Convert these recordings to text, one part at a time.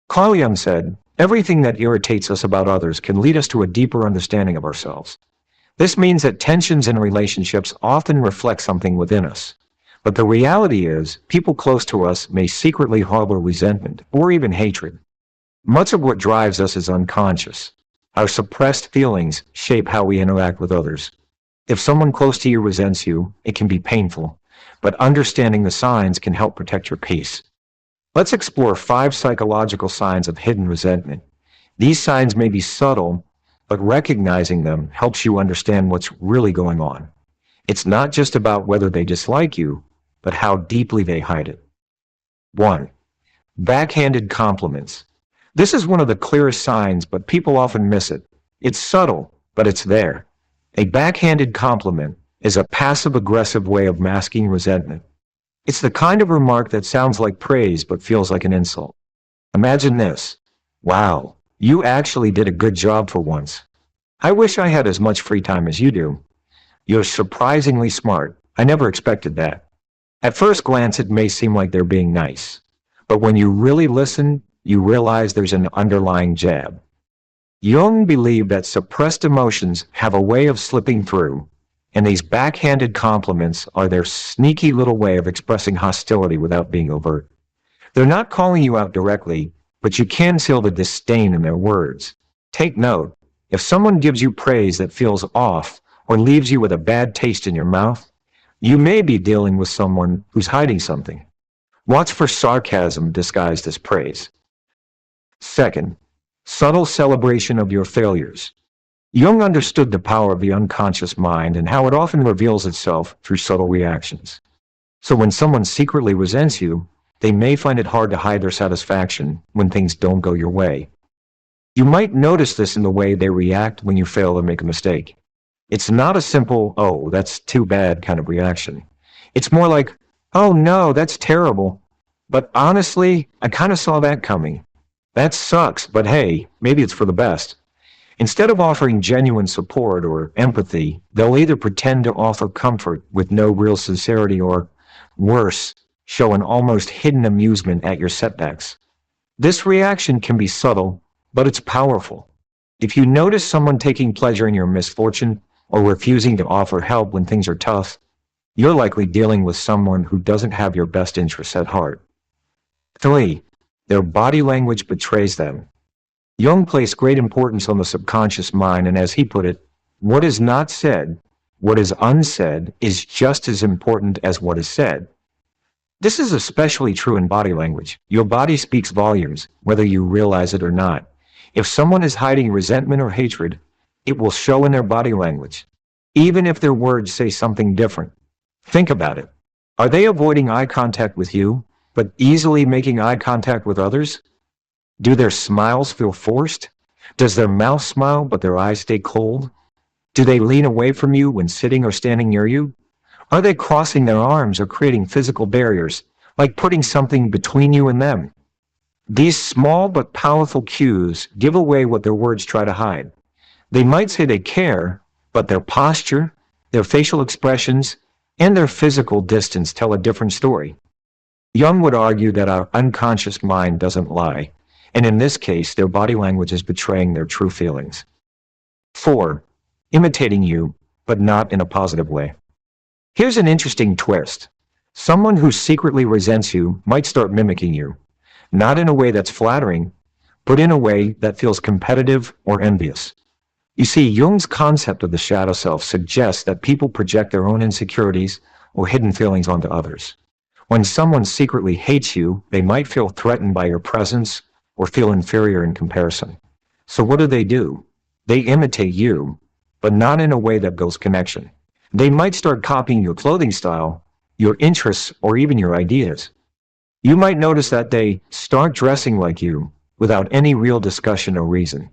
Carl Jung said, "Everything that irritates us about others can lead us to a deeper understanding of ourselves." This means that tensions in relationships often reflect something within us. But the reality is, people close to us may secretly harbor resentment or even hatred. Much of what drives us is unconscious. Our suppressed feelings shape how we interact with others. If someone close to you resents you, it can be painful, but understanding the signs can help protect your peace. Let's explore 5 psychological signs of hidden resentment. These signs may be subtle, but recognizing them helps you understand what's really going on. It's not just about whether they dislike you, but how deeply they hide it. 1. Backhanded compliments. This is one of the clearest signs, but people often miss it. It's subtle, but it's there. A backhanded compliment is a passive-aggressive way of masking resentment. It's the kind of remark that sounds like praise but feels like an insult. Imagine this. "Wow, you actually did a good job for once. I wish I had as much free time as you do. You're surprisingly smart. I never expected that." At first glance, it may seem like they're being nice. But when you really listen, you realize there's an underlying jab. Jung believed that suppressed emotions have a way of slipping through, and these backhanded compliments are their sneaky little way of expressing hostility without being overt. They're not calling you out directly, but you can feel the disdain in their words. Take note, if someone gives you praise that feels off or leaves you with a bad taste in your mouth, you may be dealing with someone who's hiding something. Watch for sarcasm disguised as praise. 2. Subtle celebration of your failures. Jung understood the power of the unconscious mind and how it often reveals itself through subtle reactions. So when someone secretly resents you, they may find it hard to hide their satisfaction when things don't go your way. You might notice this in the way they react when you fail or make a mistake. It's not a simple, "oh, that's too bad" kind of reaction. It's more like, "oh no, that's terrible. But honestly, I kind of saw that coming. That sucks, but hey, maybe it's for the best." Instead of offering genuine support or empathy, they'll either pretend to offer comfort with no real sincerity or, worse, show an almost hidden amusement at your setbacks. This reaction can be subtle, but it's powerful. If you notice someone taking pleasure in your misfortune or refusing to offer help when things are tough, you're likely dealing with someone who doesn't have your best interests at heart. 3. Their body language betrays them. Jung placed great importance on the subconscious mind, and as he put it, what is not said, what is unsaid, is just as important as what is said. This is especially true in body language. Your body speaks volumes, whether you realize it or not. If someone is hiding resentment or hatred, it will show in their body language, even if their words say something different. Think about it. Are they avoiding eye contact with you, but easily making eye contact with others? Do their smiles feel forced? Does their mouth smile but their eyes stay cold? Do they lean away from you when sitting or standing near you? Are they crossing their arms or creating physical barriers, like putting something between you and them? These small but powerful cues give away what their words try to hide. They might say they care, but their posture, their facial expressions, and their physical distance tell a different story. Jung would argue that our unconscious mind doesn't lie, and in this case, their body language is betraying their true feelings. 4. Imitating you, but not in a positive way. Here's an interesting twist. Someone who secretly resents you might start mimicking you, not in a way that's flattering, but in a way that feels competitive or envious. You see, Jung's concept of the shadow self suggests that people project their own insecurities or hidden feelings onto others. When someone secretly hates you, they might feel threatened by your presence or feel inferior in comparison. So what do? They imitate you, but not in a way that builds connection. They might start copying your clothing style, your interests, or even your ideas. You might notice that they start dressing like you without any real discussion or reason.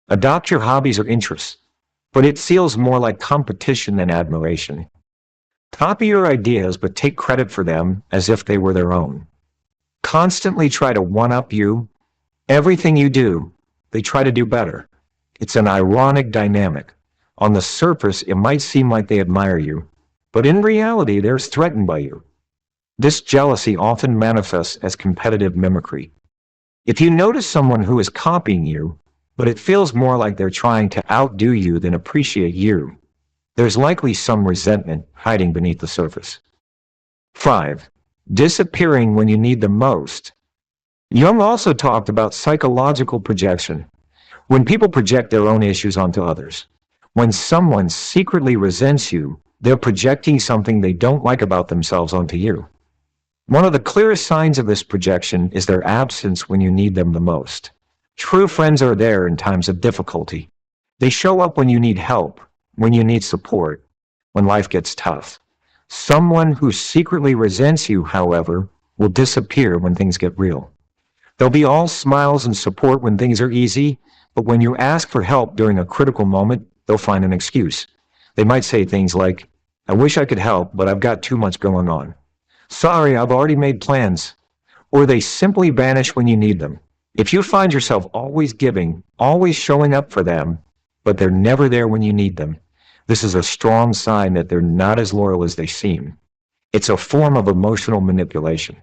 Adopt your hobbies or interests, but it feels more like competition than admiration. Copy your ideas, but take credit for them as if they were their own. Constantly try to one-up you. Everything you do, they try to do better. It's an ironic dynamic. On the surface, it might seem like they admire you, but in reality, they're threatened by you. This jealousy often manifests as competitive mimicry. If you notice someone who is copying you, but it feels more like they're trying to outdo you than appreciate you, there's likely some resentment hiding beneath the surface. 5. Disappearing when you need them most. Jung also talked about psychological projection. When people project their own issues onto others. When someone secretly resents you, they're projecting something they don't like about themselves onto you. One of the clearest signs of this projection is their absence when you need them the most. True friends are there in times of difficulty. They show up when you need help, when you need support, when life gets tough. Someone who secretly resents you, however, will disappear when things get real. They'll be all smiles and support when things are easy, but when you ask for help during a critical moment, they'll find an excuse. They might say things like, "I wish I could help, but I've got too much going on. Sorry, I've already made plans." Or they simply vanish when you need them. If you find yourself always giving, always showing up for them, but they're never there when you need them, this is a strong sign that they're not as loyal as they seem. It's a form of emotional manipulation.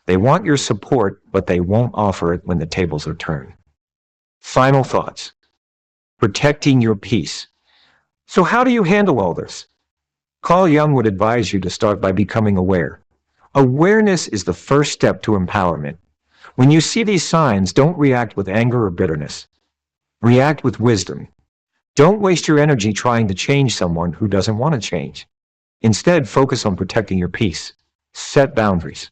They want your support, but they won't offer it when the tables are turned. Final thoughts. Protecting your peace. So how do you handle all this? Carl Jung would advise you to start by becoming aware. Awareness is the first step to empowerment. When you see these signs, don't react with anger or bitterness. React with wisdom. Don't waste your energy trying to change someone who doesn't want to change. Instead, focus on protecting your peace. Set boundaries.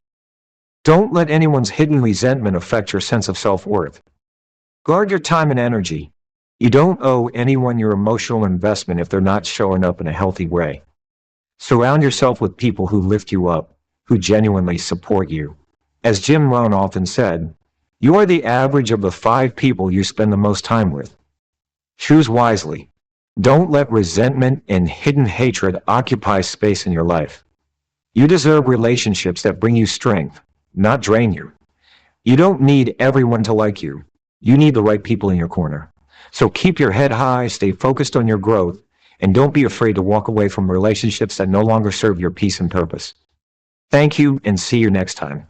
Don't let anyone's hidden resentment affect your sense of self-worth. Guard your time and energy. You don't owe anyone your emotional investment if they're not showing up in a healthy way. Surround yourself with people who lift you up, who genuinely support you. As Jim Rohn often said, you are the average of the 5 people you spend the most time with. Choose wisely. Don't let resentment and hidden hatred occupy space in your life. You deserve relationships that bring you strength, not drain you. You don't need everyone to like you. You need the right people in your corner. So keep your head high, stay focused on your growth, and don't be afraid to walk away from relationships that no longer serve your peace and purpose. Thank you, and see you next time.